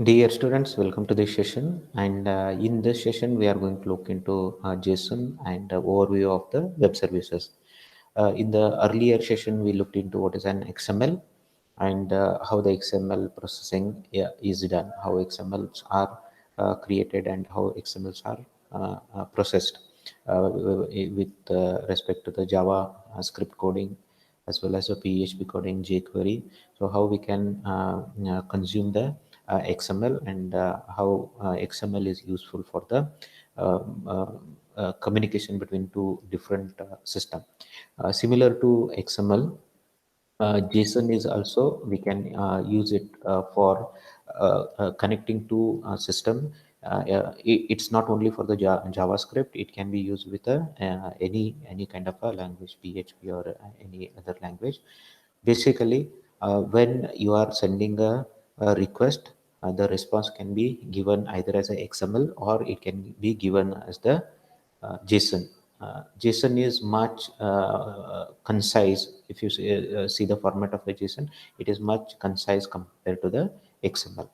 Dear students, welcome to this session. And in this session, we are going to look into JSON and overview of the web services. In the earlier session, we looked into what is an XML and how the XML processing is done, how XMLs are created and how XMLs are processed with respect to the Java script coding as well as a PHP coding jQuery. So how we can consume the XML and how XML is useful for the communication between two different system. Similar to XML, JSON is also we can use it for connecting to a system. It's not only for the JavaScript. It can be used with any kind of a language, PHP or any other language. Basically, when you are sending a request, the response can be given either as a XML or it can be given as the JSON. JSON is much concise. If you see the format of the JSON, it is much concise compared to the XML.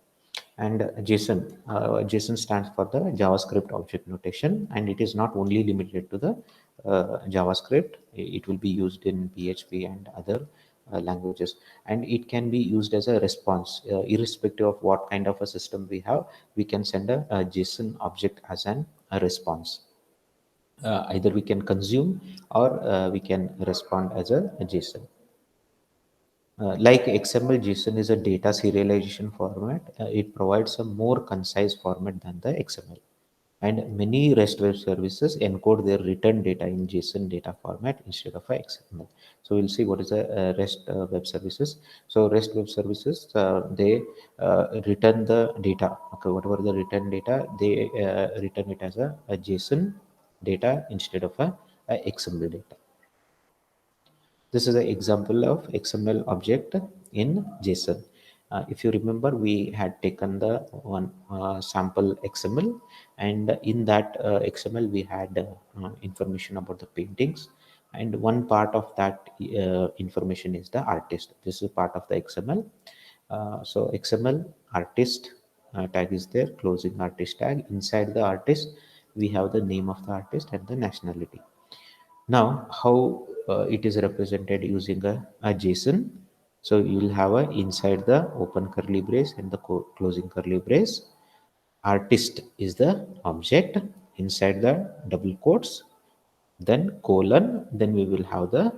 And JSON stands for the JavaScript Object Notation, and it is not only limited to the JavaScript. It will be used in PHP and other languages, and it can be used as a response, irrespective of what kind of a system we have. We can send a JSON object as a response. Either we can consume or we can respond as a JSON. Like XML, JSON is a data serialization format. It provides a more concise format than the XML. And many REST web services encode their return data in JSON data format instead of a XML. So we'll see what is a REST web services. So REST web services, they return the data. Okay, whatever the return data, they return it as a JSON data instead of a XML data. This is an example of XML object in JSON. If you remember, we had taken the one sample XML, and in that XML we had information about the paintings, and one part of that information is the artist. This is part of the XML. So XML artist tag is there, closing artist tag. Inside the artist, we have the name of the artist and the nationality. Now, how it is represented using a JSON. So you will have a inside the open curly brace and the closing curly brace. Artist is the object inside the double quotes, then colon. Then we will have the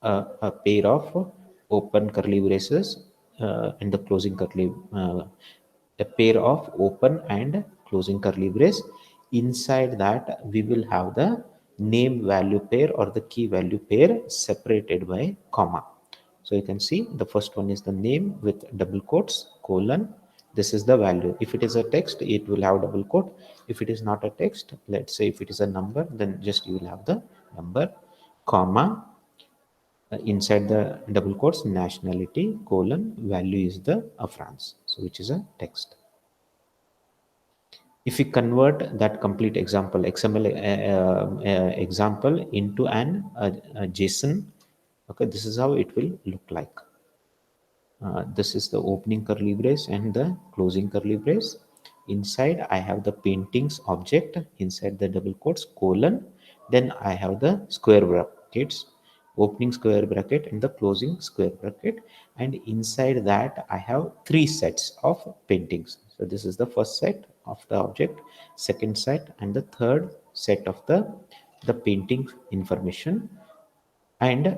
a pair of open curly braces and the closing curly a pair of open and closing curly brace. Inside that we will have the name value pair or the key value pair separated by comma. So you can see the first one is the name with double quotes colon. This is the value. If it is a text, it will have double quote. If it is not a text, let's say if it is a number, then just you will have the number, comma, inside the double quotes nationality colon value is the France, so which is a text. If we convert that complete example XML example into a JSON, okay, this is how it will look like. This is the opening curly brace and the closing curly brace. Inside I have the paintings object inside the double quotes colon. Then I have the square brackets, opening square bracket and the closing square bracket. And inside that I have three sets of paintings. So this is the first set of the object, second set, and the third set of the painting information. And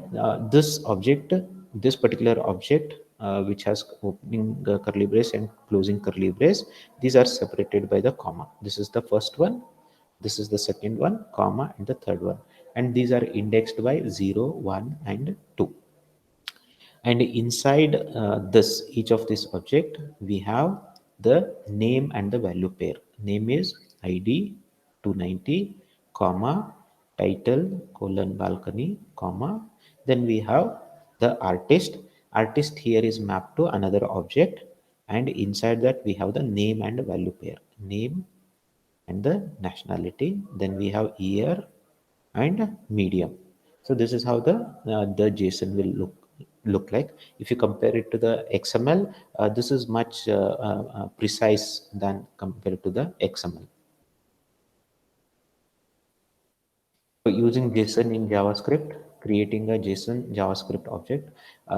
this particular object which has opening curly brace and closing curly brace, these are separated by the comma. This is the first one, this is the second one, comma, and the third one, and these are indexed by 0, 1, and 2. And inside this each of this object we have the name and the value pair. Name is id 290 comma title colon balcony comma. Then we have the artist here is mapped to another object, and inside that we have the name and value pair, name and the nationality. Then we have year and medium. So this is how the JSON will look look like. If you compare it to the XML, this is much precise than compared to the XML. So using JSON in JavaScript, creating a JSON JavaScript object,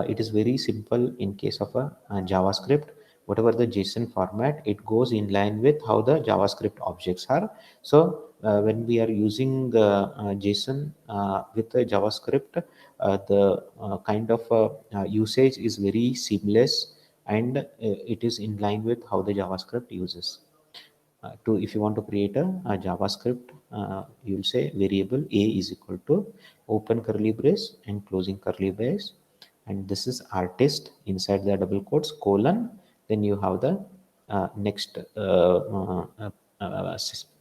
it is very simple in case of a JavaScript. Whatever the JSON format, it goes in line with how the JavaScript objects are. So when we are using JSON with the JavaScript, the kind of usage is very seamless, and it is in line with how the JavaScript uses. If you want to create a JavaScript, you will say variable a is equal to open curly brace and closing curly brace, and this is artist inside the double quotes colon. Then you have the next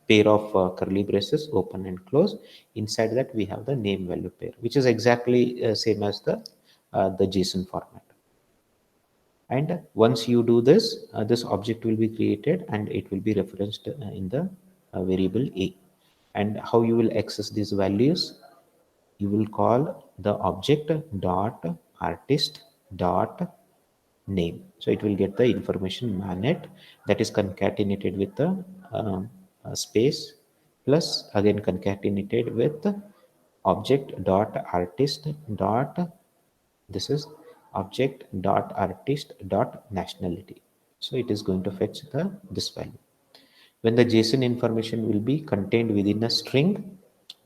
pair of curly braces open and close. Inside that we have the name value pair, which is exactly same as the JSON format. And once you do this, this object will be created and it will be referenced in the variable a. And how you will access these values? You will call the object dot artist dot name. So it will get the information manet that is concatenated with the space plus again concatenated with object dot artist dot, this is object dot artist dot nationality. So it is going to fetch the this value. When the JSON information will be contained within a string,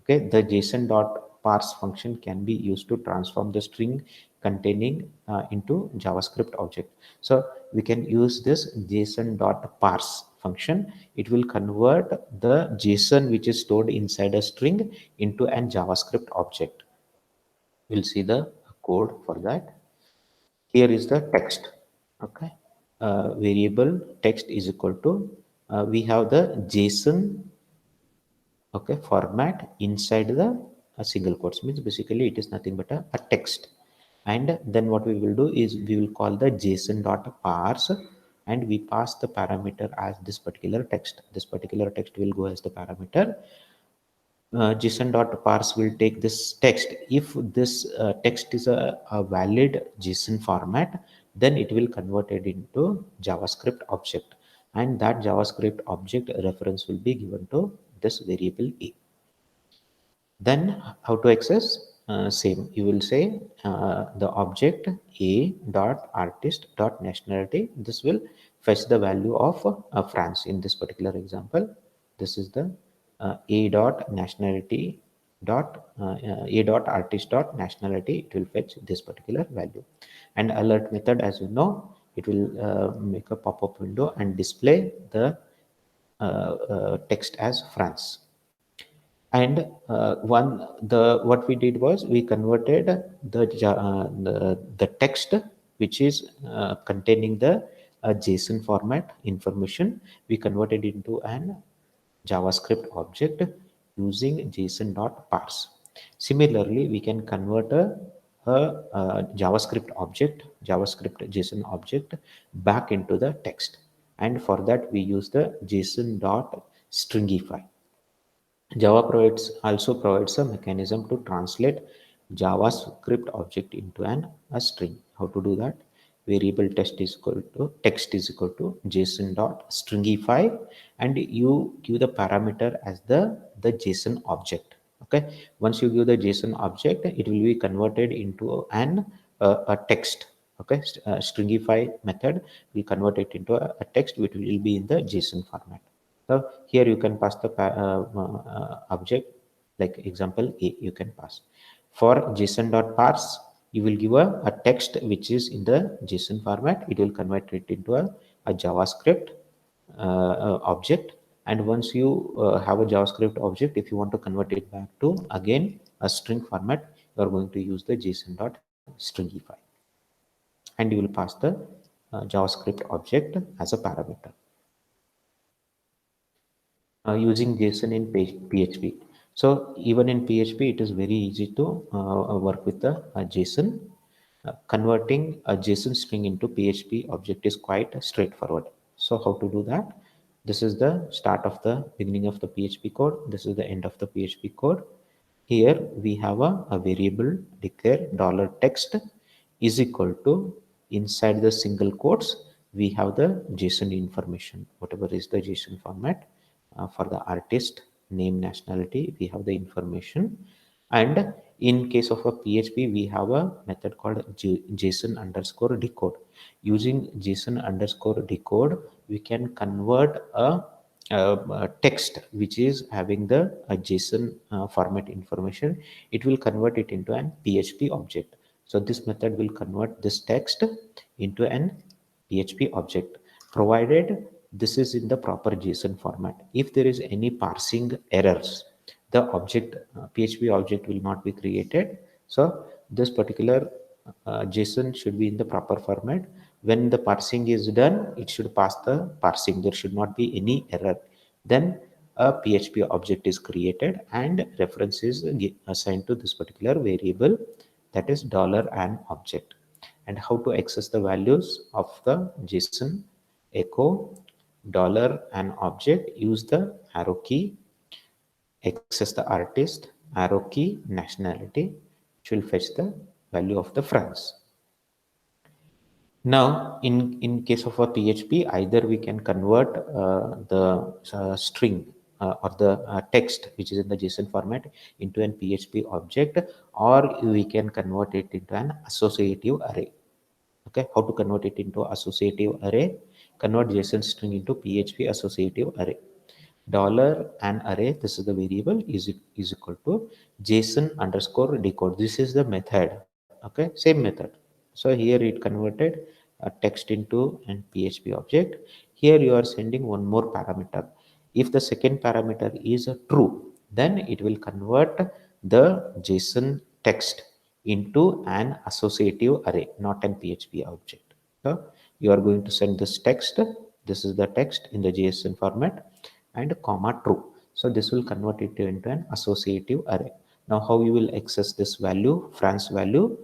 okay, the JSON dot parse function can be used to transform the string containing into JavaScript object. So we can use this JSON dot parse function. It will convert the JSON which is stored inside a string into an JavaScript object. We'll see the code for that. Here is the text. Okay, variable text is equal to we have the JSON, okay, format inside the single quotes, means basically it is nothing but a text. And then what we will do is we will call the JSON dot parse, and we pass the parameter as this particular text. This particular text will go as the parameter. JSON.parse will take this text. If this text is a valid JSON format, then it will convert it into JavaScript object, and that JavaScript object reference will be given to this variable a. Then how to access? Same. You will say the object a dot artist dot nationality. This will fetch the value of France in this particular example. This is the a dot nationality dot a dot artist dot nationality. It will fetch this particular value. And alert method, as you know, it will make a pop-up window and display the text as France. And one the what we did was we converted the text which is containing the JSON format information. We converted into an JavaScript object using JSON.parse. Similarly, we can convert a JavaScript object, JavaScript JSON object back into the text, and for that we use the JSON.stringify. Java also provides a mechanism to translate JavaScript object into a string. How to do that? Variable text is equal to JSON dot stringify, and you give the parameter as the JSON object. Okay. Once you give the JSON object, it will be converted into a text. Okay. Stringify method will convert it into a text which will be in the JSON format. So here you can pass the object, like example A you can pass. For JSON.parse, you will give a text which is in the JSON format. It will convert it into a JavaScript object. And once you have a JavaScript object, if you want to convert it back to again a string format, you are going to use the JSON.stringify, and you will pass the JavaScript object as a parameter. Using JSON in PHP. So even in PHP, it is very easy to work with the JSON. Converting a JSON string into PHP object is quite straightforward. So how to do that? This is the start of the beginning of the PHP code. This is the end of the PHP code. Here we have a variable declare $text is equal to, inside the single quotes, we have the JSON information, whatever is the JSON format. For the artist, name, nationality, we have the information. And in case of a PHP, we have a method called JSON underscore decode. Using JSON underscore decode, we can convert a text which is having the JSON format information. It will convert it into an PHP object. So this method will convert this text into an PHP object, provided this is in the proper JSON format. If there is any parsing errors, the object PHP object will not be created. So this particular JSON should be in the proper format. When the parsing is done, it should pass the parsing. There should not be any error. Then a PHP object is created and reference is assigned to this particular variable, that is $and object. And how to access the values of the JSON: echo $and object, use the arrow key, access the artist, arrow key, nationality, which will fetch the value of the France. Now, in case of a PHP, either we can convert the string or the text which is in the JSON format into an PHP object, or we can convert it into an associative array. Okay, how to convert it into associative array? Convert JSON string into PHP associative array. $and array, this is the variable, is equal to JSON underscore decode. This is the method. Okay, same method. So here it converted a text into an PHP object. Here you are sending one more parameter. If the second parameter is a true, then it will convert the JSON text into an associative array, not an PHP object. So you are going to send this text. This is the text in the JSON format, and comma true. So this will convert it into an associative array. Now how you will access this value, France value?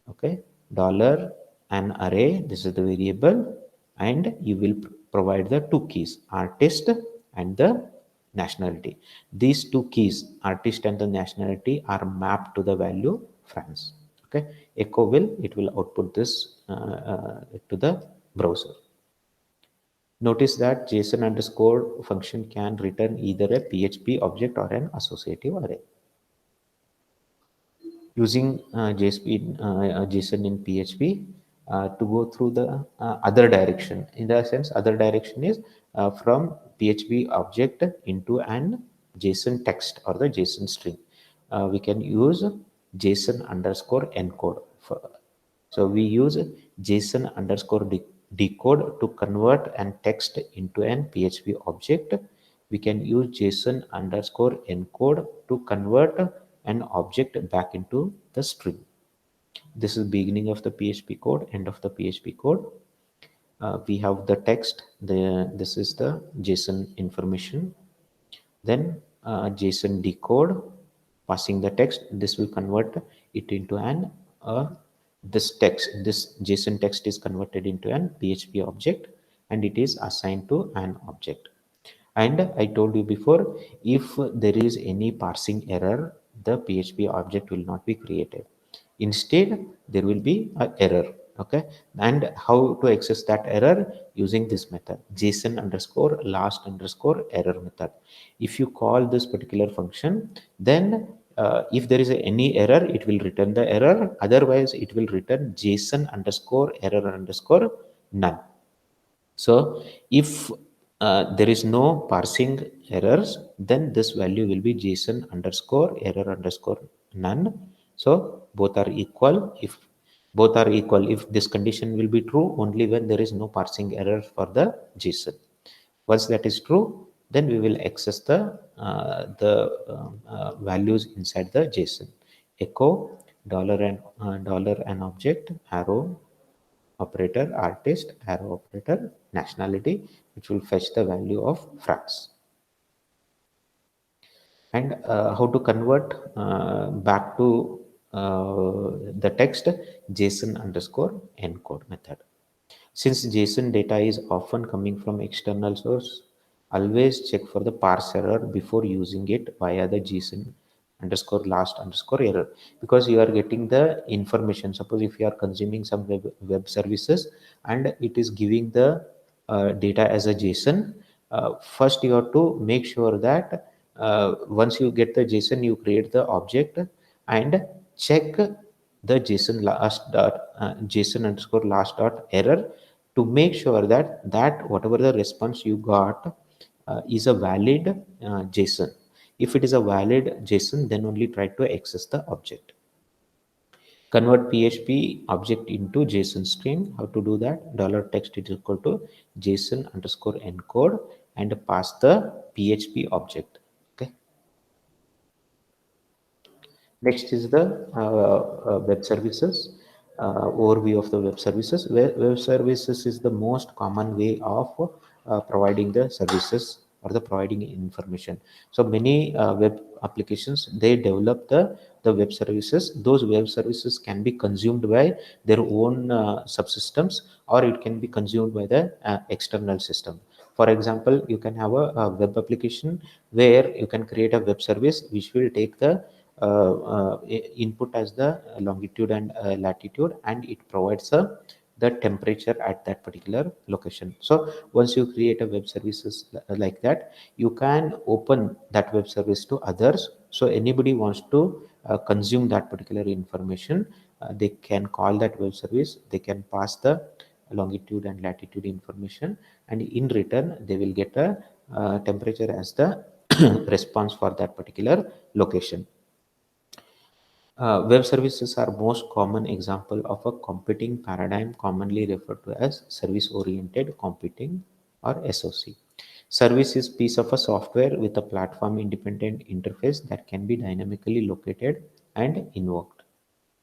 Okay, dollar and array, this is the variable, and you will provide the two keys, artist and the nationality. These two keys, artist and the nationality, are mapped to the value France. Okay, echo it will output this to the browser. Notice that JSON underscore function can return either a PHP object or an associative array. Using JSON in PHP to go through the other direction. In the sense, other direction is from PHP object into an JSON text or the JSON string. We can use JSON underscore encode. So we use JSON underscore decode to convert an text into an PHP object. We can use JSON underscore encode to convert an object back into the string. This is beginning of the PHP code, end of the PHP code. We have the text. This is the JSON information. Then JSON decode, passing the text. This will convert it into an this text. This JSON text is converted into an PHP object, and it is assigned to an object. And I told you before, if there is any parsing error, the PHP object will not be created. Instead, there will be an error. Okay, and how to access that error? Using this method, JSON underscore last underscore error method. If you call this particular function, then if there is any error, it will return the error. Otherwise, it will return JSON underscore error underscore none. So if there is no parsing errors, then this value will be JSON underscore error underscore none. So both are equal. If both are equal, if this condition will be true only when there is no parsing error for the JSON. Once that is true, then we will access the values inside the JSON. Echo $and object, arrow operator, artist, arrow operator, nationality, which will fetch the value of France. And how to convert back to the text, JSON underscore encode method. Since JSON data is often coming from external source, always check for the parse error before using it via the JSON underscore last underscore error, because you are getting the information. Suppose if you are consuming some web services and it is giving the data as a JSON, first you have to make sure that once you get the JSON, you create the object and check the JSON underscore last dot error, to make sure that whatever the response you got is a valid JSON. If it is a valid JSON, then only try to access the object. Convert PHP object into JSON string. How to do that? $text is equal to JSON underscore encode and pass the PHP object. Okay. Next is the web services. Overview of the web services. Web services is the most common way of providing the services or the providing information. So many web applications, they develop the web services. Those web services can be consumed by their own subsystems, or it can be consumed by the external system. For example, you can have a web application where you can create a web service which will take the input as the longitude and latitude, and it provides the temperature at that particular location. So once you create a web services like that, you can open that web service to others. So anybody wants to consume that particular information, they can call that web service, they can pass the longitude and latitude information, and in return they will get a temperature as the response for that particular location. Web services are most common example of a computing paradigm, commonly referred to as service-oriented computing or SOC. Service is piece of a software with a platform-independent interface that can be dynamically located and invoked.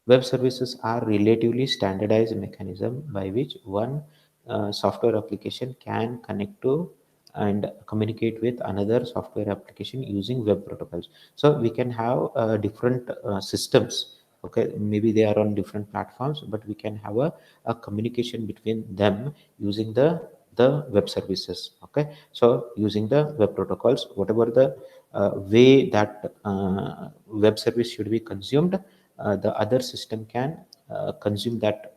Web services are relatively standardized mechanism by which one software application can connect to and communicate with another software application using web protocols. So we can have different systems. Okay, maybe they are on different platforms, but we can have a communication between them using the web services. Okay, so using the web protocols, whatever the way that web service should be consumed, the other system can consume that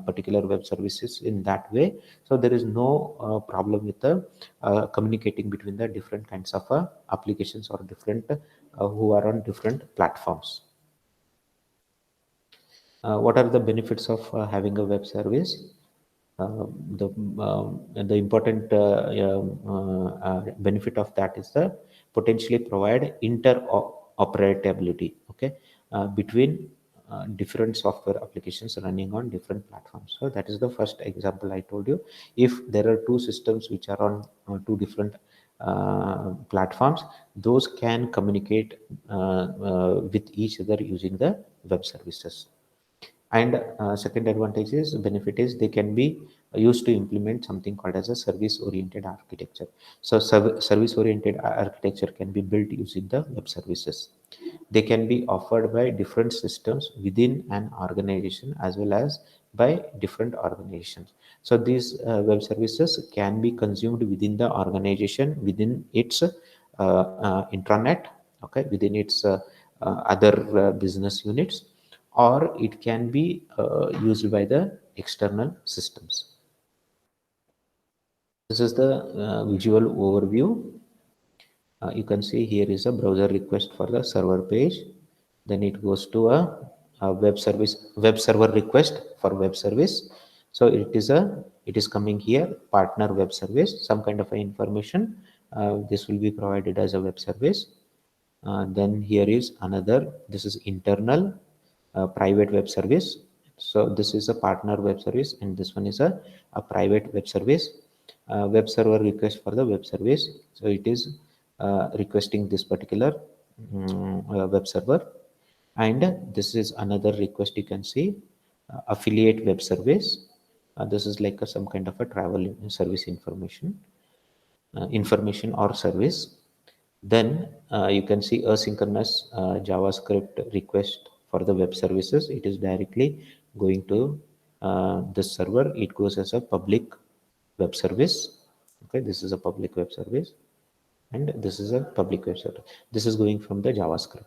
particular web services in that way. So there is no problem with the communicating between the different kinds of applications or different who are on different platforms. What are the benefits of having a web service? The important benefit of that is the potentially provide interoperability, okay, between different software applications running on different platforms. So that is the first example I told you. If there are two systems which are on two different platforms, those can communicate with each other using the web services. And second advantage is benefit is they can be used to implement something called as a service oriented architecture. So service oriented architecture can be built using the web services. They can be offered by different systems within an organization as well as by different organizations. So these web services can be consumed within the organization, within its intranet, okay, within its other business units, or it can be used by the external systems. This is the visual overview. You can see here is a browser request for the server page. Then it goes to a web server request for web service. So it is coming here, partner web service, some kind of information. This will be provided as a web service. Then here is another, this is internal private web service. So this is a partner web service, and this one is a private web service. Web server request for the web service. So it is requesting this particular web server. And this is another request, you can see, affiliate web service. This is like some kind of a travel service information or service. Then you can see asynchronous JavaScript request for the web services. It is directly going to this server. It goes as a public web service. Okay, this is a public web service, and this is a public web service. This is going from the JavaScript.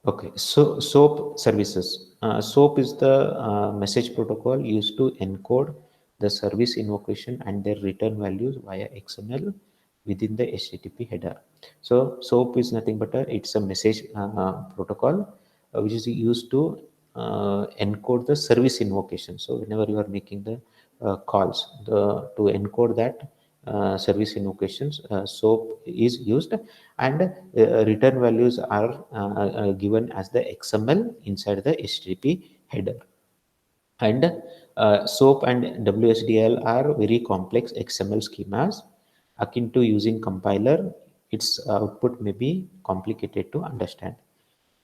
Okay, so SOAP services. SOAP is the message protocol used to encode the service invocation and their return values via XML within the HTTP header. So SOAP is nothing but it's a message protocol which is used to encode the service invocation. So whenever you are making the calls, to encode that service invocations, SOAP is used, and return values are given as the XML inside the HTTP header. And SOAP and WSDL are very complex XML schemas akin to using compiler. Its output may be complicated to understand.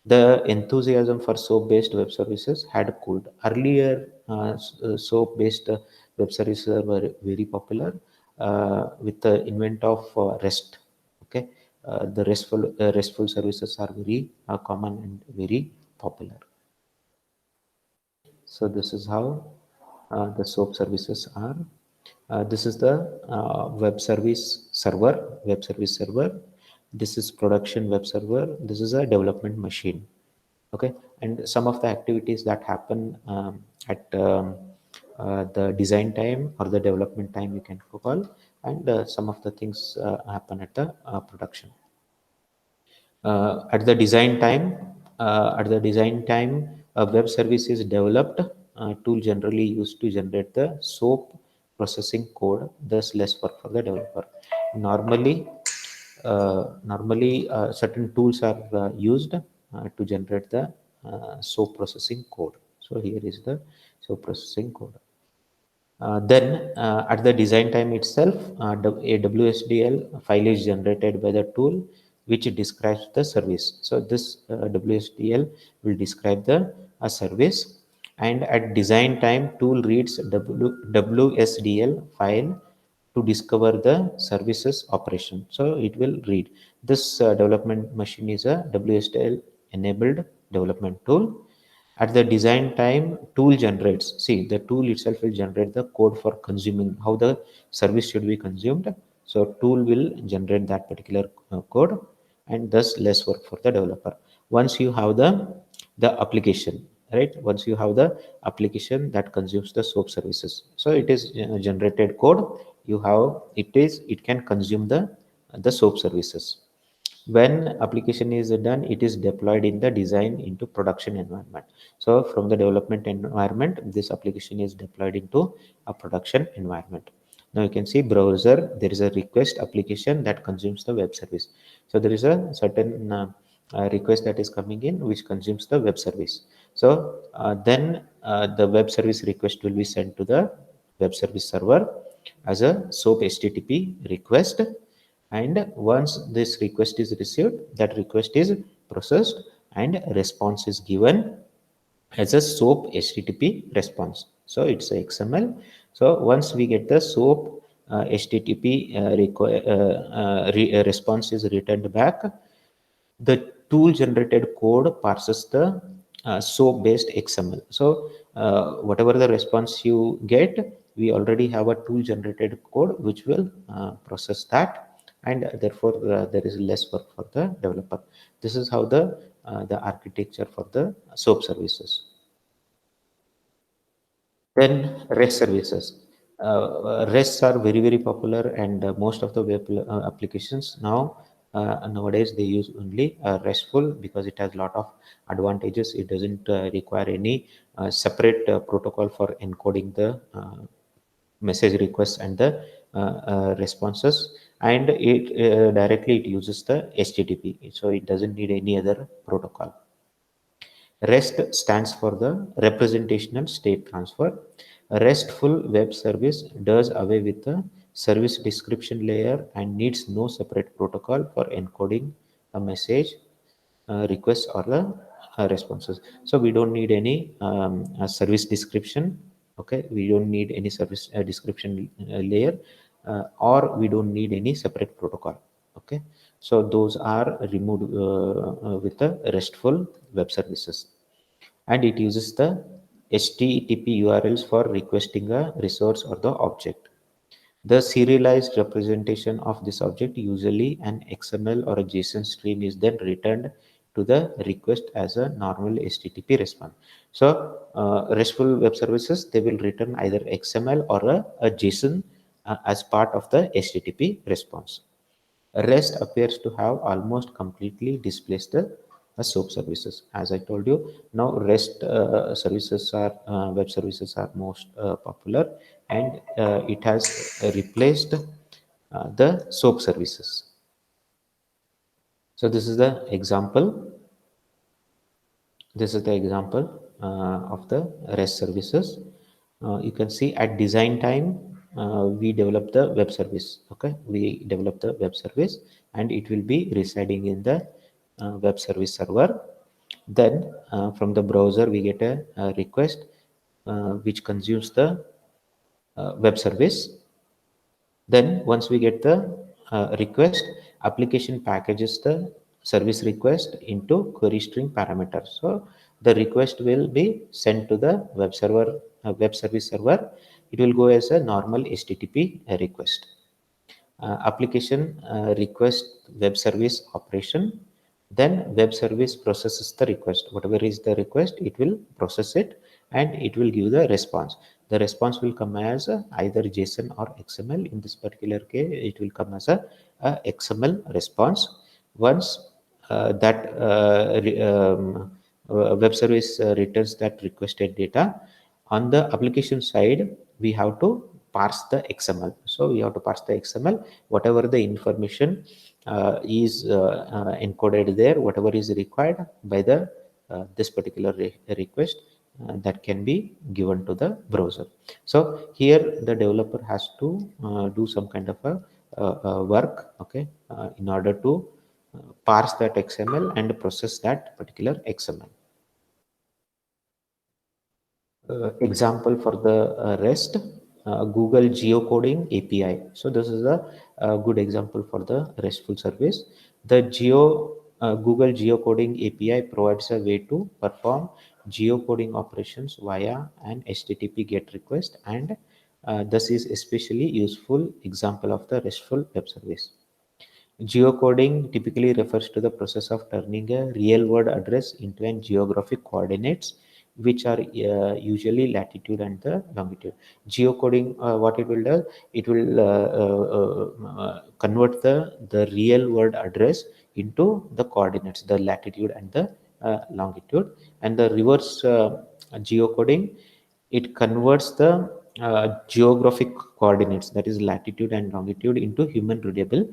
The enthusiasm for SOAP-based web services had cooled. Earlier, SOAP-based web services were very popular with the invent of REST. Okay, the RESTful services are very common and very popular. So this is how the SOAP services are. This is the web service server. This is production web server. This is a development machine. Okay, and some of the activities that happen at the design time or the development time, you can call, and some of the things happen at the production. At the design time, a web service is developed. Tool generally used to generate the SOAP processing code, thus less work for the developer. Normally, certain tools are used to generate the SOAP processing code. So here is the SOAP processing code. Then at the design time itself, a WSDL file is generated by the tool which describes the service. So this WSDL will describe the service, and at design time tool reads WSDL file to discover the services operation. So it will read. This development machine is a WSDL enabled development tool. At the design time, tool generates. See, the tool itself will generate the code for consuming how the service should be consumed. So tool will generate that particular code, and thus less work for the developer. Once you have the application, right? Once you have the application that consumes the SOAP services, so it is generated code. You have it can consume the SOAP services. When application is done, it is deployed in the design into production environment. So from the development environment, this application is deployed into a production environment. Now you can see browser, there is a request application that consumes the web service. So there is a certain request that is coming in which consumes the web service. So then the web service request will be sent to the web service server as a SOAP HTTP request, and once this request is received, that request is processed and response is given as a SOAP HTTP response. So it's a XML. So once we get the SOAP HTTP response is returned back, the tool generated code parses the SOAP based XML. So whatever the response you get, we already have a tool generated code which will process that, and therefore there is less work for the developer. This is how the architecture for the SOAP services. Then REST services. RESTs are very very popular, and most of the web applications nowadays they use only RESTful because it has a lot of advantages. It doesn't require any separate protocol for encoding the message requests and the responses, and it directly it uses the HTTP, so it doesn't need any other protocol. REST stands for the representational state transfer. A RESTful web service does away with the service description layer and needs no separate protocol for encoding a message, request, or the responses. So we don't need any service description. Okay, we don't need any service description layer, or we don't need any separate protocol. Okay, so those are removed with the RESTful web services, and it uses the HTTP URLs for requesting a resource or the object. The serialized representation of this object, usually an XML or a JSON stream, is then returned to the request as a normal HTTP response. So RESTful web services, they will return either XML or a JSON as part of the HTTP response. REST appears to have almost completely displaced the SOAP services. As I told you, now REST services are web services are most popular, and it has replaced the SOAP services. So this is the example. This is the example of the REST services. You can see at design time, we develop the web service. Okay, we develop the web service, and it will be residing in the web service server. Then from the browser, we get a request which consumes the web service. Then once we get the request, application packages the service request into query string parameters. So the request will be sent to the web server, web service server. It will go as a normal HTTP request. Application request web service operation. Then web service processes the request. Whatever is the request, it will process it and it will give the response. The response will come as either JSON or XML. In this particular case, it will come as a XML response. Once that web service returns that requested data, on the application side, we have to parse the XML. So we have to parse the XML, whatever the information is encoded there, whatever is required by the this particular request, that can be given to the browser. So here the developer has to do some kind of a work, okay, in order to parse that XML and process that particular XML. Example for the REST, Google geocoding API. So this is a good example for the RESTful service. The Google geocoding API provides a way to perform geocoding operations via an HTTP GET request, and this is especially useful example of the RESTful web service. Geocoding typically refers to the process of turning a real world address into an geographic coordinates, which are usually latitude and the longitude. Geocoding, what it will do, it will convert the real world address into the coordinates, the latitude and the longitude. And the reverse geocoding, it converts the geographic coordinates, that is latitude and longitude, into human readable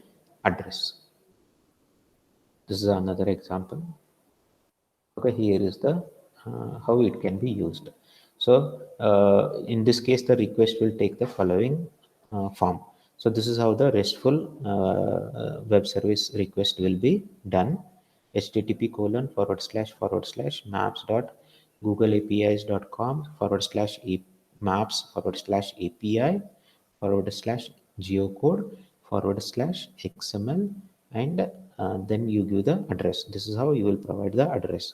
address. This is another example. Okay, here is the how it can be used. So in this case, the request will take the following form. So this is how the RESTful web service request will be done. http://maps dot googleapis.com /maps /API /geocode /XML, and then you give the address. This is how you will provide the address.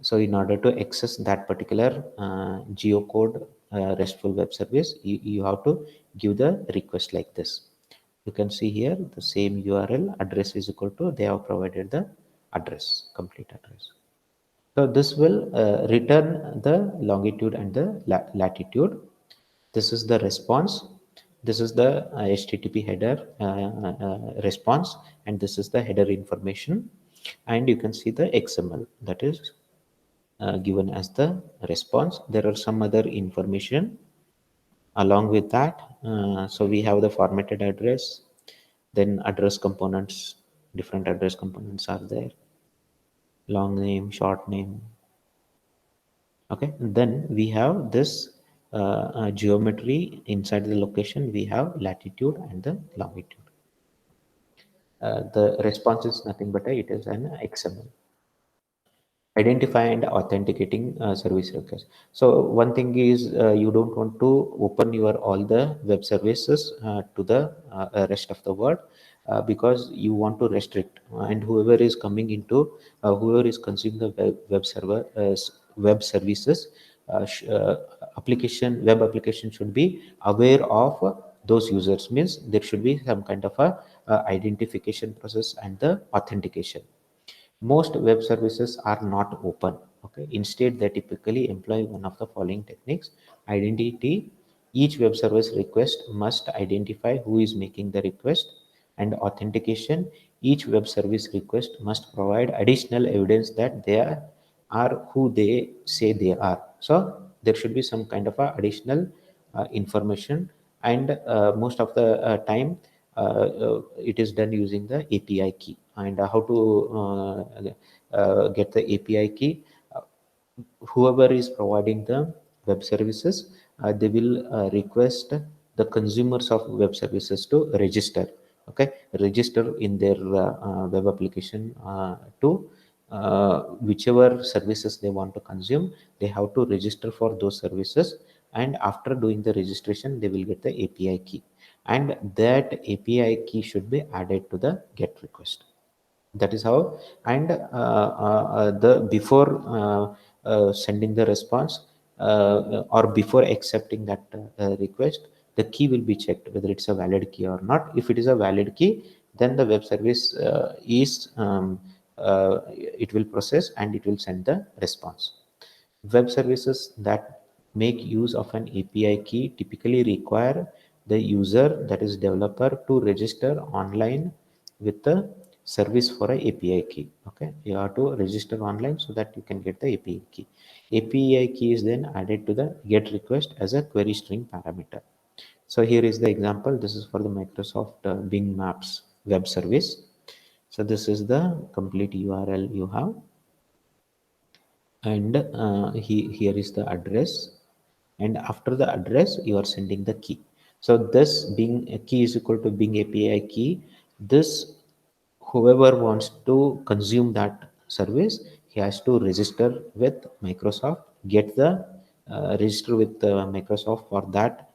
So in order to access that particular geocode RESTful web service, you have to give the request like this. You can see here the same URL address is equal to, they have provided the address, complete address. So this will return the longitude and the latitude. This is the response. This is the HTTP header response, and this is the header information. And you can see the XML that is given as the response. There are some other information along with that. So we have the formatted address, then address components, different address components are there, long name, short name. Okay, and then we have this geometry inside the location. We have latitude and the longitude. The response is nothing but it is an XML. Identify and authenticating service requests. So one thing is you don't want to open your all the web services to the rest of the world, because you want to restrict, and whoever is coming into whoever is consuming the web server web services, web application should be aware of those users. Means there should be some kind of a identification process and the authentication. Most web services are not open. Okay, instead they typically employ one of the following techniques: identity. Each web service request must identify who is making the request. And authentication. Each web service request must provide additional evidence that they are who they say they are. So there should be some kind of a additional information. And most of the time it is done using the API key. And how to get the API key? Uh, Whoever is providing the web services, they will request the consumers of web services to register. Okay, register in their web application to whichever services they want to consume. They have to register for those services, and after doing the registration they will get the API key, and that API key should be added to the get request. That is how. And the before sending the response, or before accepting that request, the key will be checked whether it's a valid key or not. If it is a valid key, then the web service is it will process and it will send the response. Web services that make use of an API key typically require the user, that is developer, to register online with the service for a API key. Okay, you have to register online so that you can get the API key. API key is then added to the get request as a query string parameter. So here is the example. This is for the Microsoft Bing Maps web service. So this is the complete URL you have, and here is the address, and after the address you are sending the key. So this being a key is equal to Bing API key. This, whoever wants to consume that service, he has to register with Microsoft, get the register with Microsoft for that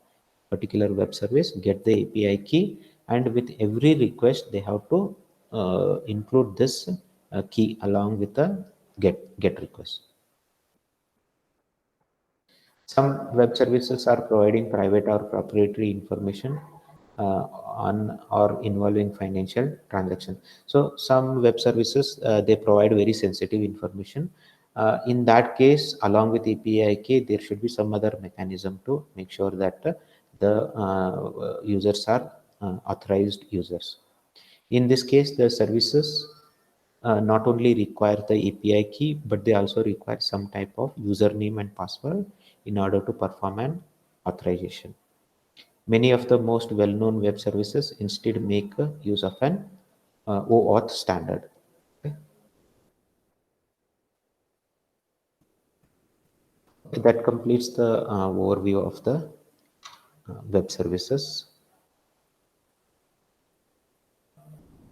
particular web service, get the API key, and with every request they have to include this key along with the get request. Some web services are providing private or proprietary information on or involving financial transaction. So some web services they provide very sensitive information. In that case, along with API key, there should be some other mechanism to make sure that the users are authorized users. In this case, the services not only require the API key, but they also require some type of username and password in order to perform an authorization. Many of the most well-known web services instead make use of an OAuth standard. Okay. That completes the overview of the web services.